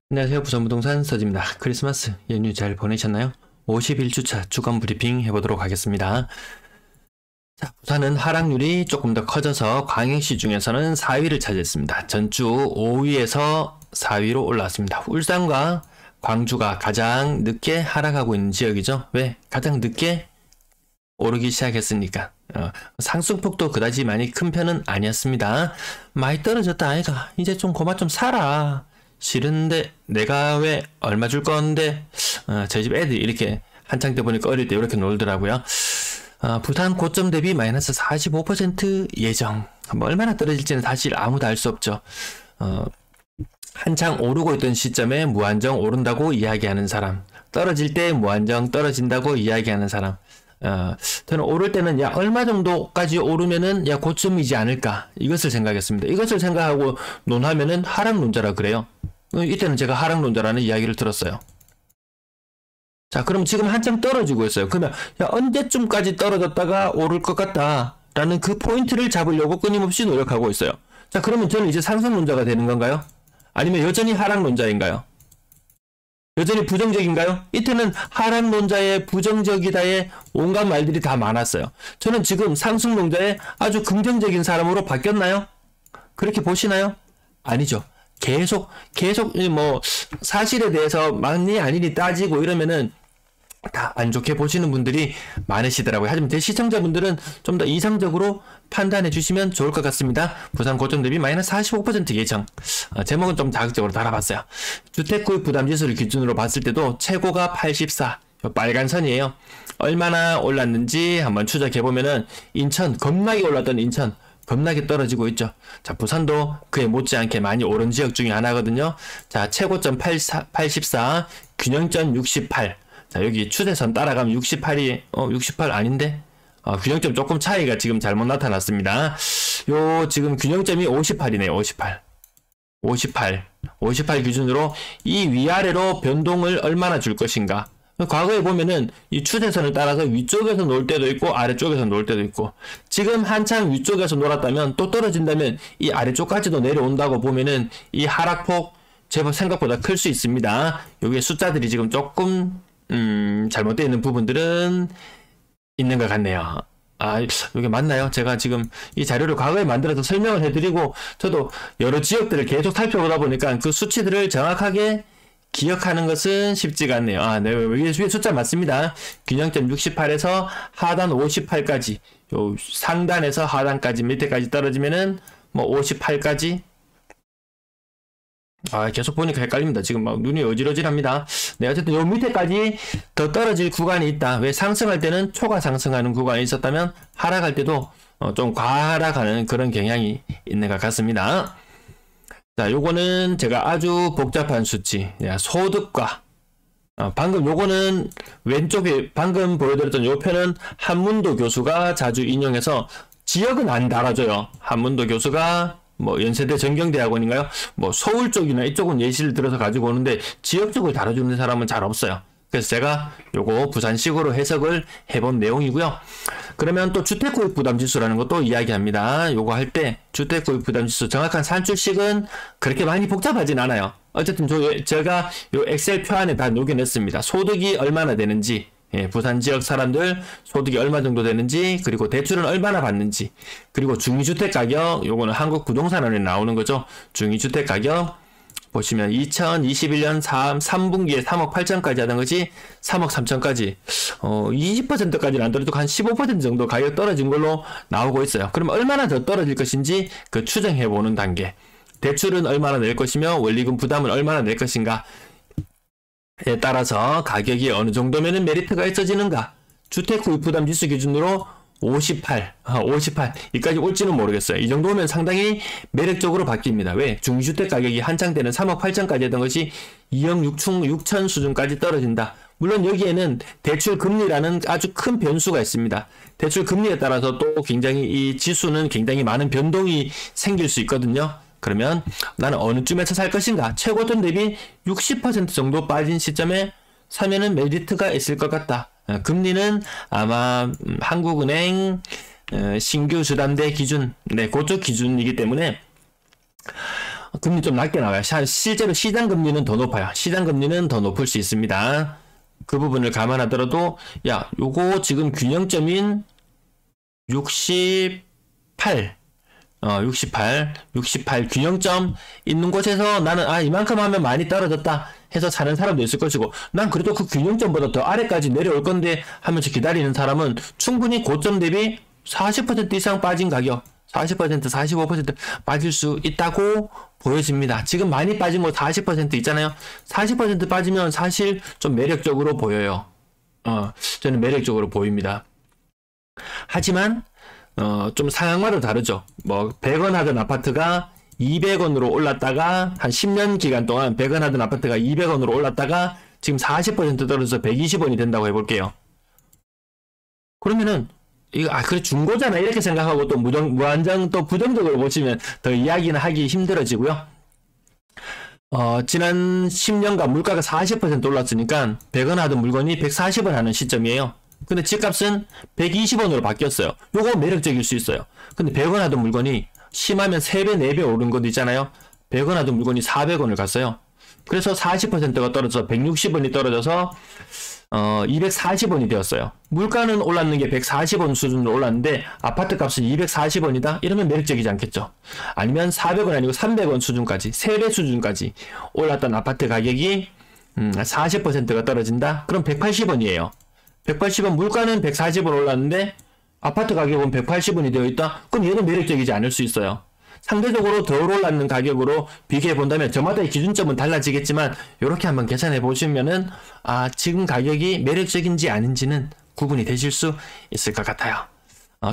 안녕하세요. 부산부동산 서지입니다. 크리스마스 연휴 잘 보내셨나요? 51주차 주간 브리핑 해보도록 하겠습니다. 자, 부산은 하락률이 조금 더 커져서 광역시 중에서는 4위를 차지했습니다. 전주 5위에서 4위로 올라왔습니다. 울산과 광주가 가장 늦게 하락하고 있는 지역이죠. 왜? 가장 늦게 오르기 시작했으니까. 상승폭도 그다지 많이 큰 편은 아니었습니다. 많이 떨어졌다 아이가. 이제 좀 그만 좀 살아. 싫은데 내가 왜 얼마 줄 건데. 저희 집 애들이 이렇게 한창 때 보니까 어릴 때 이렇게 놀더라고요. 부산 고점 대비 마이너스 45% 예정. 뭐 얼마나 떨어질지는 사실 아무도 알 수 없죠. 한창 오르고 있던 시점에 무한정 오른다고 이야기하는 사람, 떨어질 때 무한정 떨어진다고 이야기하는 사람. 저는 오를 때는 야 얼마 정도까지 오르면은 야 고점이지 않을까, 이것을 생각했습니다. 이것을 생각하고 논하면은 하락론자라 그래요. 이때는 제가 하락론자라는 이야기를 들었어요. 자, 그럼 지금 한참 떨어지고 있어요. 그러면 야 언제쯤까지 떨어졌다가 오를 것 같다 라는 그 포인트를 잡으려고 끊임없이 노력하고 있어요. 자, 그러면 저는 이제 상승론자가 되는 건가요? 아니면 여전히 하락론자인가요? 여전히 부정적인가요? 이때는 하락론자의 부정적이다의 온갖 말들이 다 많았어요. 저는 지금 상승론자의 아주 긍정적인 사람으로 바뀌었나요? 그렇게 보시나요? 아니죠. 계속 뭐 사실에 대해서 맞니 아니니 따지고 이러면은 다 안 좋게 보시는 분들이 많으시더라고요. 하지만 제 시청자분들은 좀 더 이상적으로 판단해 주시면 좋을 것 같습니다. 부산 고점 대비 마이너스 45% 예정. 제목은 좀 자극적으로 달아봤어요. 주택구입 부담지수를 기준으로 봤을 때도 최고가 84. 빨간 선이에요. 얼마나 올랐는지 한번 추적해보면은 인천, 겁나게 올랐던 인천, 겁나게 떨어지고 있죠. 자, 부산도 그에 못지않게 많이 오른 지역 중에 하나거든요. 자, 최고점 84, 균형점 68. 자, 여기 추세선 따라가면 68이, 68 아닌데? 균형점 조금 차이가 지금 잘못 나타났습니다. 지금 균형점이 58이네요, 58 기준으로 이 위아래로 변동을 얼마나 줄 것인가. 과거에 보면은 이 추세선을 따라서 위쪽에서 놀 때도 있고 아래쪽에서 놀 때도 있고, 지금 한창 위쪽에서 놀았다면 또 떨어진다면 이 아래쪽까지도 내려온다고 보면은 이 하락폭 제법 생각보다 클 수 있습니다. 여기에 숫자들이 지금 조금 잘못되어 있는 부분들은 있는 것 같네요. 이게 맞나요? 제가 지금 이 자료를 과거에 만들어서 설명을 해드리고, 저도 여러 지역들을 계속 살펴보다 보니까 그 수치들을 정확하게 기억하는 것은 쉽지가 않네요. 네, 위에 숫자 맞습니다. 균형점 68에서 하단 58까지, 요 상단에서 하단까지 밑에까지 떨어지면은 뭐 58까지. 계속 보니까 헷갈립니다. 지금 막 눈이 어질어질합니다. 네, 어쨌든 요 밑에까지 더 떨어질 구간이 있다. 왜? 상승할 때는 초가 상승하는 구간이 있었다면 하락할 때도 좀 과하락하는 그런 경향이 있는 것 같습니다. 자, 요거는 제가 아주 복잡한 수치, 소득과 방금 요거는 왼쪽에 방금 보여드렸던 요 편은 한문도 교수가 자주 인용해서 지역은 안 달아줘요. 한문도 교수가 뭐 연세대 전경대학원인가요? 뭐 서울 쪽이나 이쪽은 예시를 들어서 가지고 오는데 지역 쪽을 다뤄주는 사람은 잘 없어요. 그래서 제가 요거 부산식으로 해석을 해본 내용이고요. 그러면 또 주택구입 부담지수라는 것도 이야기합니다. 요거 할 때 주택구입 부담지수 정확한 산출식은 그렇게 많이 복잡하진 않아요. 어쨌든 제가 요 엑셀 표 안에 다 녹여냈습니다. 소득이 얼마나 되는지, 부산 지역 사람들 소득이 얼마 정도 되는지, 그리고 대출은 얼마나 받는지, 그리고 중위주택 가격, 요거는 한국부동산원에 나오는 거죠. 중위주택 가격 보시면 2021년 3분기에 3억 8천까지 하던 것이 3억 3천까지, 20%까지는 안 떨어지고 한 15% 정도 가격 떨어진 걸로 나오고 있어요. 그럼 얼마나 더 떨어질 것인지 그 추정해보는 단계. 대출은 얼마나 낼 것이며 원리금 부담은 얼마나 낼 것인가 에 따라서 가격이 어느 정도면 메리트가 있어지는가. 주택구입 부담지수 기준으로 58 이까지 올지는 모르겠어요. 이 정도면 상당히 매력적으로 바뀝니다. 왜? 중주택 가격이 한창 때는 3억 8천까지 했던 것이 2억 6천 수준까지 떨어진다. 물론 여기에는 대출 금리라는 아주 큰 변수가 있습니다. 대출 금리에 따라서 또 굉장히 이 지수는 굉장히 많은 변동이 생길 수 있거든요. 그러면 나는 어느 쯤에서 살 것인가? 최고점 대비 60% 정도 빠진 시점에 사면은 메리트가 있을 것 같다. 금리는 아마 한국은행 신규 주담대 기준, 그쪽 기준이기 때문에 금리 좀 낮게 나와요. 실제로 시장 금리는 더 높아요. 시장 금리는 더 높을 수 있습니다. 그 부분을 감안하더라도 야, 요거 지금 균형점인 68 68 균형점 있는 곳에서 나는 이만큼 하면 많이 떨어졌다 해서 사는 사람도 있을 것이고, 난 그래도 그 균형점보다 더 아래까지 내려올 건데 하면서 기다리는 사람은 충분히 고점 대비 40% 이상 빠진 가격, 40%, 45% 빠질 수 있다고 보여집니다. 지금 많이 빠진 거 40% 있잖아요. 40% 빠지면 사실 좀 매력적으로 보여요. 저는 매력적으로 보입니다. 하지만 좀 상황마다 다르죠. 뭐 100원 하던 아파트가 200원으로 올랐다가 한 10년 기간 동안 100원 하던 아파트가 200원으로 올랐다가 지금 40% 떨어져서 120원이 된다고 해볼게요. 그러면은 이거 그래 중고잖아 이렇게 생각하고 또 무한정 또 부정적으로 보시면 더 이야기는 하기 힘들어지고요. 지난 10년간 물가가 40% 올랐으니까 100원 하던 물건이 140원 하는 시점이에요. 근데 집값은 120원으로 바뀌었어요. 요거 매력적일 수 있어요. 근데 100원 하던 물건이 심하면 3배, 4배 오른 것도 있잖아요. 100원 하던 물건이 400원을 갔어요. 그래서 40%가 떨어져서 160원이 떨어져서 240원이 되었어요. 물가는 올랐는 게 140원 수준으로 올랐는데 아파트 값은 240원이다? 이러면 매력적이지 않겠죠. 아니면 400원 아니고 300원 수준까지, 3배 수준까지 올랐던 아파트 가격이 40%가 떨어진다? 그럼 180원이에요. 180원, 물가는 140원 올랐는데 아파트 가격은 180원이 되어 있다? 그럼 얘는 매력적이지 않을 수 있어요. 상대적으로 덜 올랐는 가격으로 비교해 본다면 저마다의 기준점은 달라지겠지만 이렇게 한번 계산해 보시면은 지금 가격이 매력적인지 아닌지는 구분이 되실 수 있을 것 같아요.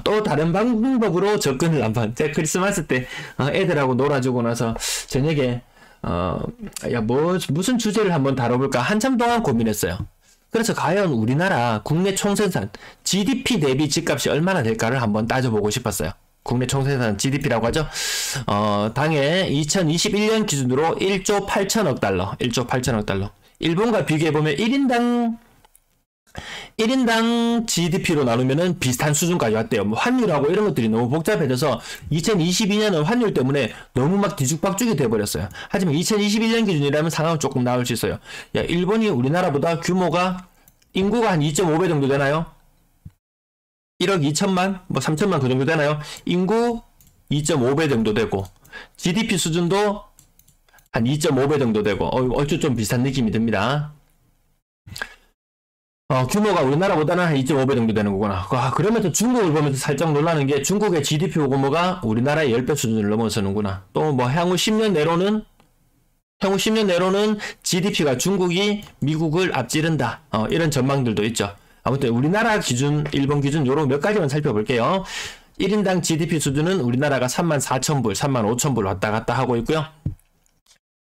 또 다른 방법으로 접근을 한번, 제가 크리스마스 때 애들하고 놀아주고 나서 저녁에 무슨 주제를 한번 다뤄볼까 한참 동안 고민했어요. 그래서 과연 우리나라 국내 총생산 GDP 대비 집값이 얼마나 될까를 한번 따져보고 싶었어요. 국내 총생산 GDP라고 하죠. 당해 2021년 기준으로 1조 8천억 달러, 1조 8천억 달러. 일본과 비교해보면 1인당 GDP로 나누면은 비슷한 수준까지 왔대요. 뭐 환율하고 이런 것들이 너무 복잡해져서 2022년은 환율 때문에 너무 막 뒤죽박죽이 돼버렸어요. 하지만 2021년 기준이라면 상황은 조금 나을 수 있어요. 일본이 우리나라보다 규모가 인구가 한 2.5배 정도 되나요? 1억 2천만? 뭐 3천만 그 정도 되나요? 인구 2.5배 정도 되고 GDP 수준도 한 2.5배 정도 되고 얼추 좀 비슷한 느낌이 듭니다. 규모가 우리나라보다는 한 2.5배 정도 되는 거구나. 그러면서 중국을 보면서 살짝 놀라는 게 중국의 GDP 규모가 우리나라의 10배 수준을 넘어서는구나. 또 뭐 향후 10년 내로는 GDP가 중국이 미국을 앞지른다. 이런 전망들도 있죠. 아무튼 우리나라 기준, 일본 기준 요런 몇 가지만 살펴볼게요. 1인당 GDP 수준은 우리나라가 34,000불, 35,000불 왔다 갔다 하고 있고요.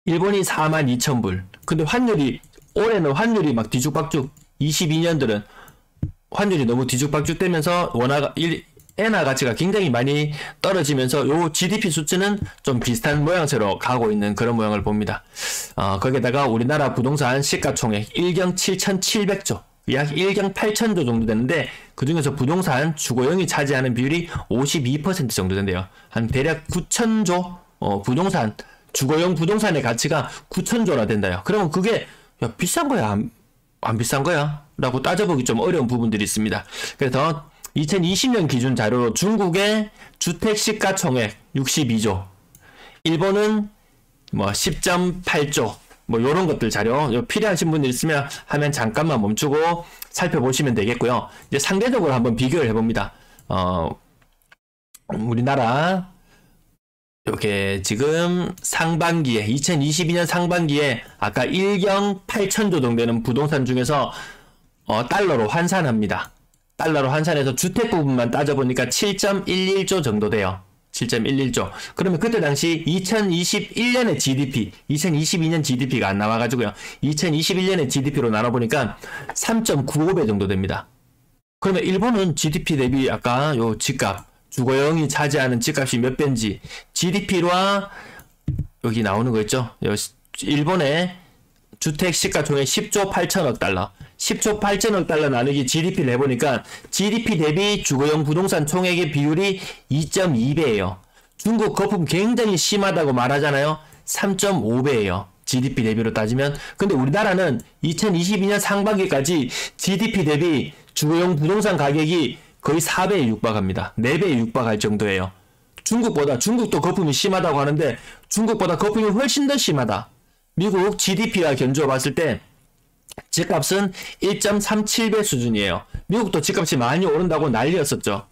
일본이 42,000불. 근데 올해는 환율이 막 뒤죽박죽, 22년들은 환율이 너무 뒤죽박죽 되면서 엔화 가치가 굉장히 많이 떨어지면서 요 GDP 수치는 좀 비슷한 모양새로 가고 있는 그런 모양을 봅니다. 거기에다가 우리나라 부동산 시가총액 1경 7,700조. 약 1경 8천조 정도 되는데 그 중에서 부동산 주거용이 차지하는 비율이 52% 정도 된대요. 한 대략 9천조 주거용 부동산의 가치가 9천조나 된다요. 그러면 그게 비싼 거야? 안 비싼 거야? 라고 따져보기 좀 어려운 부분들이 있습니다. 그래서 2020년 기준 자료로 중국의 주택 시가총액 62조, 일본은 10.8조, 요런 것들 자료 필요하신 분들 있으면 하면 잠깐만 멈추고 살펴보시면 되겠고요. 이제 상대적으로 한번 비교를 해봅니다. 우리나라 이렇게 지금 상반기에 2022년 상반기에 아까 1경 8천조 정도 되는 부동산 중에서 달러로 환산합니다. 달러로 환산해서 주택 부분만 따져보니까 7.11조 정도 돼요. 7.11조. 그러면 그때 당시 2021년의 GDP, 2022년 GDP가 안 나와가지고요. 2021년의 GDP로 나눠보니까 3.95배 정도 됩니다. 그러면 일본은 GDP 대비 아까 요 집값, 주거용이 차지하는 집값이 몇 배인지 GDP와 여기 나오는 거 있죠? 일본의 주택 시가총액 10조 8천억 달러. 10조 8천억 달러 나누기 GDP를 해보니까 GDP 대비 주거용 부동산 총액의 비율이 2.2배예요. 중국 거품 굉장히 심하다고 말하잖아요. 3.5배예요. GDP 대비로 따지면. 근데 우리나라는 2022년 상반기까지 GDP 대비 주거용 부동산 가격이 거의 4배에 육박합니다. 4배에 육박할 정도예요. 중국도 거품이 심하다고 하는데 중국보다 거품이 훨씬 더 심하다. 미국 GDP와 견주어 봤을 때 집값은 1.37배 수준이에요. 미국도 집값이 많이 오른다고 난리였었죠.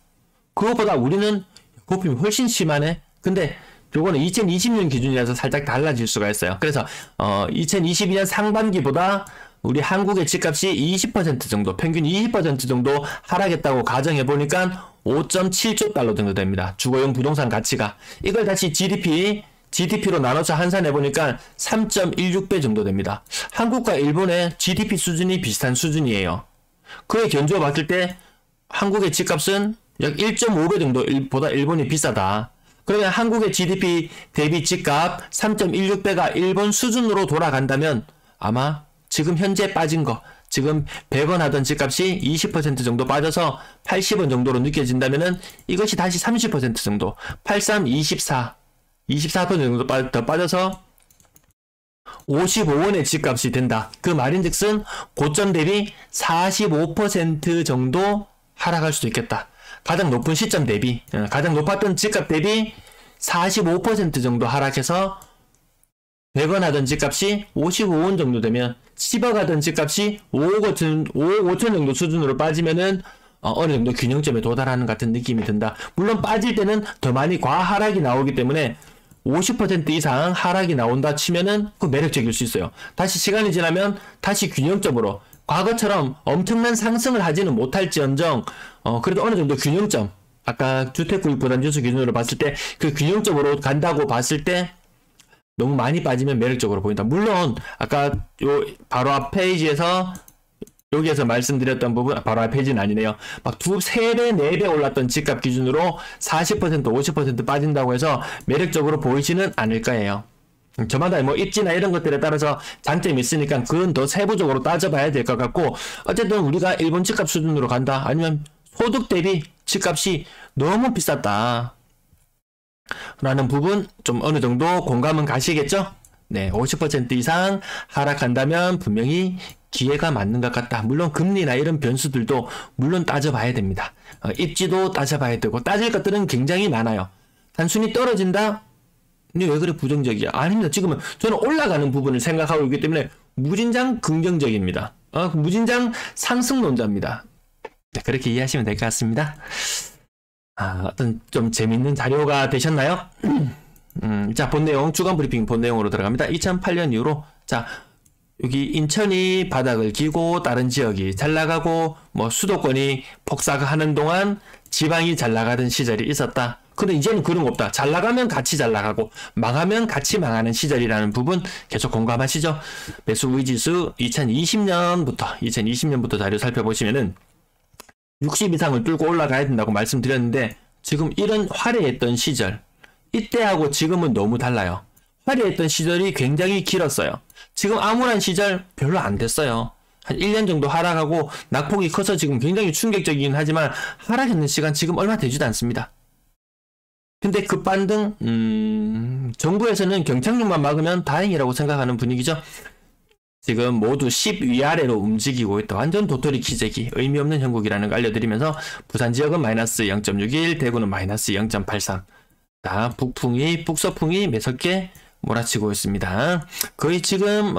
그것보다 우리는 거품이 훨씬 심하네. 근데 요거는 2020년 기준이라서 살짝 달라질 수가 있어요. 그래서 2022년 상반기보다 우리 한국의 집값이 20% 정도, 평균 20% 정도 하락했다고 가정해 보니까 5.7조 달러 정도 됩니다. 주거용 부동산 가치가. 이걸 다시 GDP로 나눠서 환산해 보니까 3.16배 정도 됩니다. 한국과 일본의 GDP 수준이 비슷한 수준이에요. 그에 견주어 봤을 때 한국의 집값은 약 1.5배 정도보다 일본이 비싸다. 그러면 한국의 GDP 대비 집값 3.16배가 일본 수준으로 돌아간다면 아마 지금 현재 빠진 거, 지금 100원 하던 집값이 20% 정도 빠져서 80원 정도로 느껴진다면은 이것이 다시 30% 정도, 83, 24% 정도 더 빠져서 55원의 집값이 된다. 그 말인즉슨 고점 대비 45% 정도 하락할 수도 있겠다. 가장 높은 시점 대비, 가장 높았던 집값 대비 45% 정도 하락해서 100원 하던 집값이 55원 정도 되면 10억 하던 집값이 5억 5천 정도 수준으로 빠지면은 어느 정도 균형점에 도달하는 같은 느낌이 든다. 물론 빠질 때는 더 많이 과하락이 나오기 때문에 50% 이상 하락이 나온다 치면은 그 매력적일 수 있어요. 다시 시간이 지나면 다시 균형점으로 과거처럼 엄청난 상승을 하지는 못할지언정 그래도 어느 정도 균형점, 아까 주택구입 부담지수 기준으로 봤을 때 그 균형점으로 간다고 봤을 때 너무 많이 빠지면 매력적으로 보인다. 물론 아까 요 바로 앞 페이지에서 여기에서 말씀드렸던 부분, 바로 앞 페이지는 아니네요. 막 3배, 4배 올랐던 집값 기준으로 40%, 50% 빠진다고 해서 매력적으로 보이지는 않을 거예요. 저마다 뭐 입지나 이런 것들에 따라서 장점이 있으니까 그건 더 세부적으로 따져봐야 될 것 같고, 어쨌든 우리가 일본 집값 수준으로 간다, 아니면 소득 대비 집값이 너무 비쌌다 라는 부분 좀 어느 정도 공감은 가시겠죠? 네, 50% 이상 하락한다면 분명히 기회가 맞는 것 같다. 물론 금리나 이런 변수들도 물론 따져봐야 됩니다. 입지도 따져봐야 되고, 따질 것들은 굉장히 많아요. 단순히 떨어진다? 근데 왜 그래 부정적이야? 아닙니다. 지금은 저는 올라가는 부분을 생각하고 있기 때문에 무진장 긍정적입니다. 무진장 상승론자입니다. 네, 그렇게 이해하시면 될 것 같습니다. 어떤 좀 재밌는 자료가 되셨나요? 자, 본 내용, 주간 브리핑 본 내용으로 들어갑니다. 2008년 이후로, 자, 여기 인천이 바닥을 기고 다른 지역이 잘 나가고 뭐 수도권이 폭삭하는 동안 지방이 잘 나가던 시절이 있었다. 근데 이제는 그런 거 없다. 잘 나가면 같이 잘 나가고 망하면 같이 망하는 시절이라는 부분 계속 공감하시죠? 매수 우위지수 2020년부터 자료 살펴보시면은 60 이상을 뚫고 올라가야 된다고 말씀드렸는데, 지금 이런 화려했던 시절, 이때하고 지금은 너무 달라요. 화려했던 시절이 굉장히 길었어요. 지금 암울한 시절 별로 안 됐어요. 한 1년 정도 하락하고 낙폭이 커서 지금 굉장히 충격적이긴 하지만 하락했는 시간 지금 얼마 되지도 않습니다. 근데 급반등, 정부에서는 경착륙만 막으면 다행이라고 생각하는 분위기죠. 지금 모두 10 위아래로 움직이고 있다. 완전 도토리 키재기, 의미 없는 형국이라는 걸 알려드리면서 부산 지역은 마이너스 0.61, 대구는 마이너스 0.83. 자, 북서풍이 매섭게 몰아치고 있습니다. 거의 지금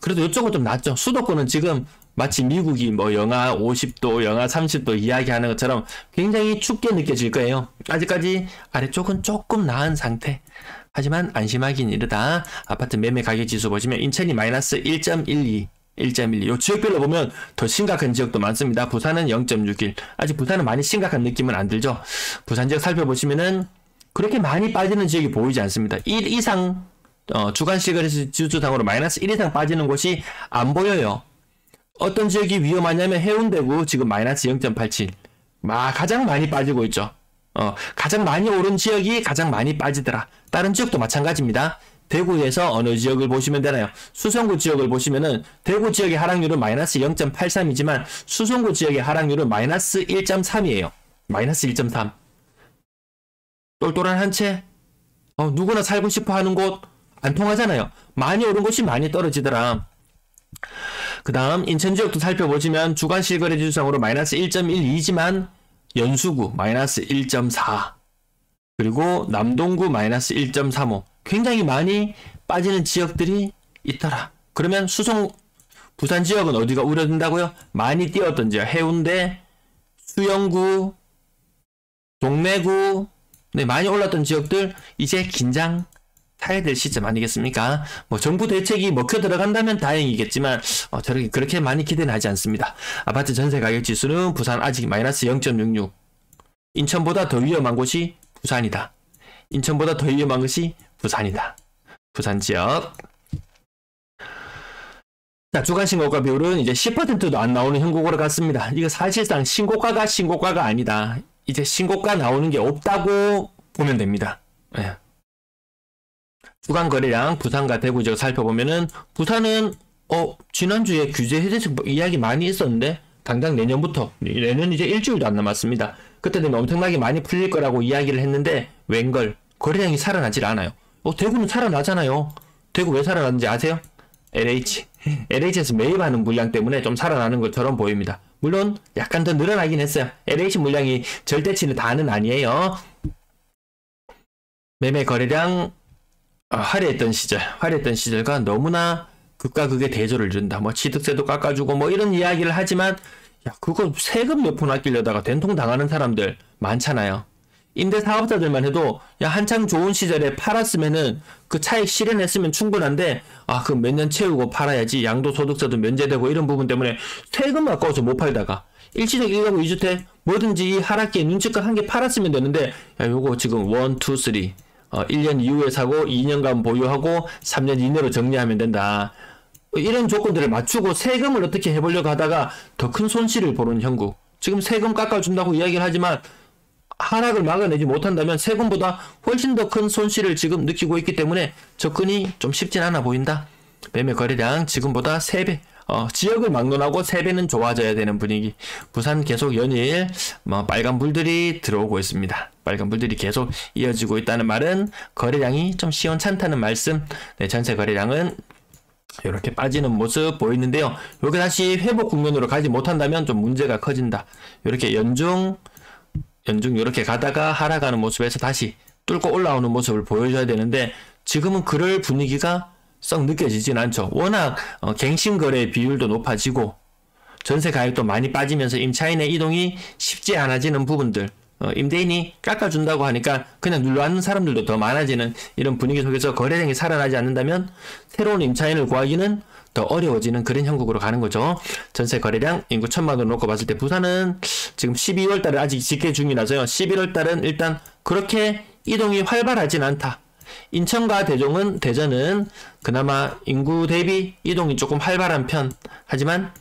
그래도 이쪽은 좀 낫죠. 수도권은 지금 마치 미국이 뭐 영하 50도, 영하 30도 이야기하는 것처럼 굉장히 춥게 느껴질 거예요. 아직까지 아래쪽은 조금 나은 상태. 하지만 안심하긴 이르다. 아파트 매매 가격 지수 보시면 인천이 마이너스 1.12, 요 지역별로 보면 더 심각한 지역도 많습니다. 부산은 0.61. 아직 부산은 많이 심각한 느낌은 안 들죠. 부산 지역 살펴보시면은 그렇게 많이 빠지는 지역이 보이지 않습니다. 1 이상 주간 시가지 지수상으로 마이너스 1 이상 빠지는 곳이 안 보여요. 어떤 지역이 위험하냐면 해운대구 지금 마이너스 0.87. 가장 많이 빠지고 있죠. 가장 많이 오른 지역이 가장 많이 빠지더라. 다른 지역도 마찬가지입니다. 대구에서 어느 지역을 보시면 되나요? 수성구 지역을 보시면은 대구 지역의 하락률은 마이너스 0.83이지만 수성구 지역의 하락률은 마이너스 1.3이에요. 마이너스 1.3. 똘똘한 한 채? 누구나 살고 싶어 하는 곳 안 통하잖아요. 많이 오른 곳이 많이 떨어지더라. 그 다음 인천 지역도 살펴보시면 주간 실거래 지수상으로 마이너스 1.12지만 연수구 마이너스 1.4 그리고 남동구 마이너스 1.35 굉장히 많이 빠지는 지역들이 있더라. 그러면 부산 지역은 어디가 우려된다고요? 많이 뛰었던 지역 해운대, 수영구, 동래구 많이 올랐던 지역들 이제 긴장 타야 될 시점 아니겠습니까? 정부 대책이 먹혀 들어간다면 다행이겠지만 그렇게 많이 기대는 하지 않습니다. 아파트 전세 가격 지수는 부산 아직 마이너스 0.66 인천보다 더 위험한 곳이 부산이다. 인천보다 더 위험한 것이 부산이다. 부산 지역. 자, 주간 신고가 비율은 이제 10%도 안 나오는 형국으로 갔습니다. 이거 사실상 신고가가 아니다. 이제 신고가 나오는 게 없다고 보면 됩니다. 네. 주간 거래량 부산과 대구 지역 살펴보면은 부산은 지난주에 규제 해제책 이야기 많이 있었는데 당장 내년 이제 일주일도 안 남았습니다. 그때 되면 엄청나게 많이 풀릴 거라고 이야기를 했는데 웬걸 거래량이 살아나질 않아요. 대구는 살아나잖아요. 대구 왜 살아나는지 아세요? LH에서 매입하는 물량 때문에 좀 살아나는 것처럼 보입니다. 물론 약간 더 늘어나긴 했어요. LH 물량이 절대치는 다는 아니에요. 매매 거래량 화려했던 시절과 너무나 극과 극의 대조를 이룬다. 취득세도 깎아주고 이런 이야기를 하지만 그거 세금 몇 푼 아끼려다가 된통 당하는 사람들 많잖아요. 임대사업자들만 해도 한창 좋은 시절에 팔았으면은 그 차익 실현했으면 충분한데 그 몇 년 채우고 팔아야지 양도소득세도 면제되고 이런 부분 때문에 세금 아까워서 못 팔다가 일시적 1가구 2주택 뭐든지 이 하락기에 눈치껏 한 개 팔았으면 되는데 요거 지금 1, 2, 3 1년 이후에 사고 2년간 보유하고 3년 이내로 정리하면 된다. 이런 조건들을 맞추고 세금을 어떻게 해보려고 하다가 더 큰 손실을 보는 형국. 지금 세금 깎아준다고 이야기를 하지만 하락을 막아내지 못한다면 세금보다 훨씬 더 큰 손실을 지금 느끼고 있기 때문에 접근이 좀 쉽진 않아 보인다. 매매 거래량 지금보다 3배. 지역을 막론하고 3배는 좋아져야 되는 분위기. 부산 계속 연일 빨간불들이 들어오고 있습니다. 빨간불들이 계속 이어지고 있다는 말은 거래량이 좀 시원찮다는 말씀. 전세 거래량은 이렇게 빠지는 모습 보이는데요. 여기 다시 회복 국면으로 가지 못한다면 좀 문제가 커진다. 이렇게 연중 이렇게 가다가 하락하는 모습에서 다시 뚫고 올라오는 모습을 보여줘야 되는데 지금은 그럴 분위기가 썩 느껴지진 않죠. 워낙 갱신거래 비율도 높아지고 전세 가격도 많이 빠지면서 임차인의 이동이 쉽지 않아지는 부분들, 임대인이 깎아준다고 하니까 그냥 눌러앉는 사람들도 더 많아지는 이런 분위기 속에서 거래량이 살아나지 않는다면 새로운 임차인을 구하기는 더 어려워지는 그런 형국으로 가는 거죠. 전세 거래량 인구 1000만으로 놓고 봤을 때 부산은 지금 12월 달에 아직 집계 중이라서요. 11월 달은 일단 그렇게 이동이 활발하진 않다. 인천과 대전은 그나마 인구 대비 이동이 조금 활발한 편. 하지만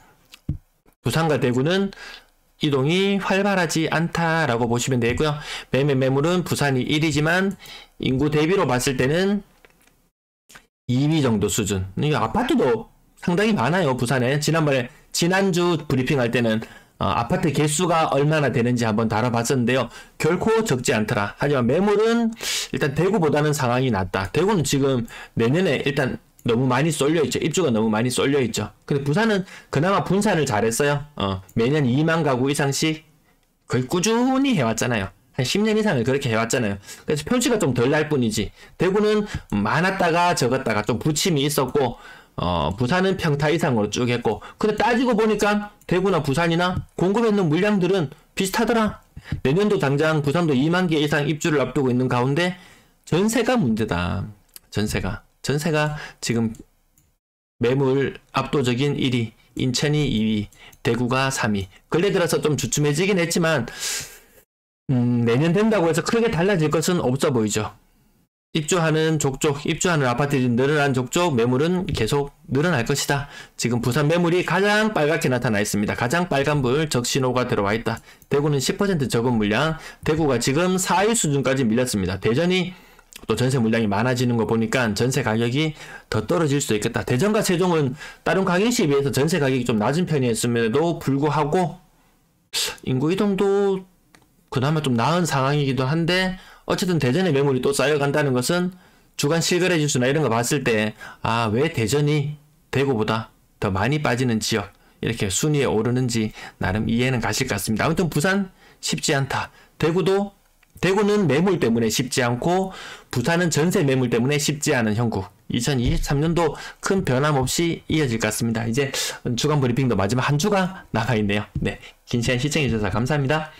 부산과 대구는 이동이 활발하지 않다라고 보시면 되고요. 매물은 부산이 1위지만 인구 대비로 봤을 때는 2위 정도 수준. 이 아파트도 상당히 많아요. 부산에. 지난주 브리핑할 때는 아파트 개수가 얼마나 되는지 한번 다뤄봤었는데요. 결코 적지 않더라. 하지만 매물은 일단 대구보다는 상황이 낫다. 대구는 지금 내년에 일단 너무 많이 쏠려있죠. 입주가 너무 많이 쏠려있죠. 근데 부산은 그나마 분산을 잘했어요. 매년 2만 가구 이상씩 거의 꾸준히 해왔잖아요. 한 10년 이상을 그렇게 해왔잖아요. 그래서 표시가 좀 덜 날 뿐이지. 대구는 많았다가 적었다가 좀 부침이 있었고 부산은 평타 이상으로 쭉 했고, 근데 따지고 보니까 대구나 부산이나 공급했는 물량들은 비슷하더라. 내년도 당장 부산도 2만 개 이상 입주를 앞두고 있는 가운데 전세가 문제다. 전세가 지금 매물 압도적인 1위, 인천이 2위, 대구가 3위. 근래 들어서 좀 주춤해지긴 했지만 내년 된다고 해서 크게 달라질 것은 없어 보이죠. 입주하는 아파트들이 늘어난 족족 매물은 계속 늘어날 것이다. 지금 부산 매물이 가장 빨갛게 나타나 있습니다. 가장 빨간불 적신호가 들어와 있다. 대구는 10% 적은 물량, 대구가 지금 4위 수준까지 밀렸습니다. 대전이 또 전세 물량이 많아지는 거 보니까 전세 가격이 더 떨어질 수도 있겠다. 대전과 세종은 다른 광역시에 비해서 전세 가격이 좀 낮은 편이었음에도 불구하고 인구 이동도 그나마 좀 나은 상황이기도 한데 어쨌든 대전의 매물이 또 쌓여간다는 것은 주간 실거래 지수나 이런 거 봤을 때, 아, 왜 대전이 대구보다 더 많이 빠지는 지역, 이렇게 순위에 오르는지 나름 이해는 가실 것 같습니다. 아무튼 부산 쉽지 않다. 대구는 매물 때문에 쉽지 않고 부산은 전세 매물 때문에 쉽지 않은 형국. 2023년도 큰 변함없이 이어질 것 같습니다. 이제 주간 브리핑도 마지막 한 주가 남아있네요. 네, 긴 시간 시청해주셔서 감사합니다.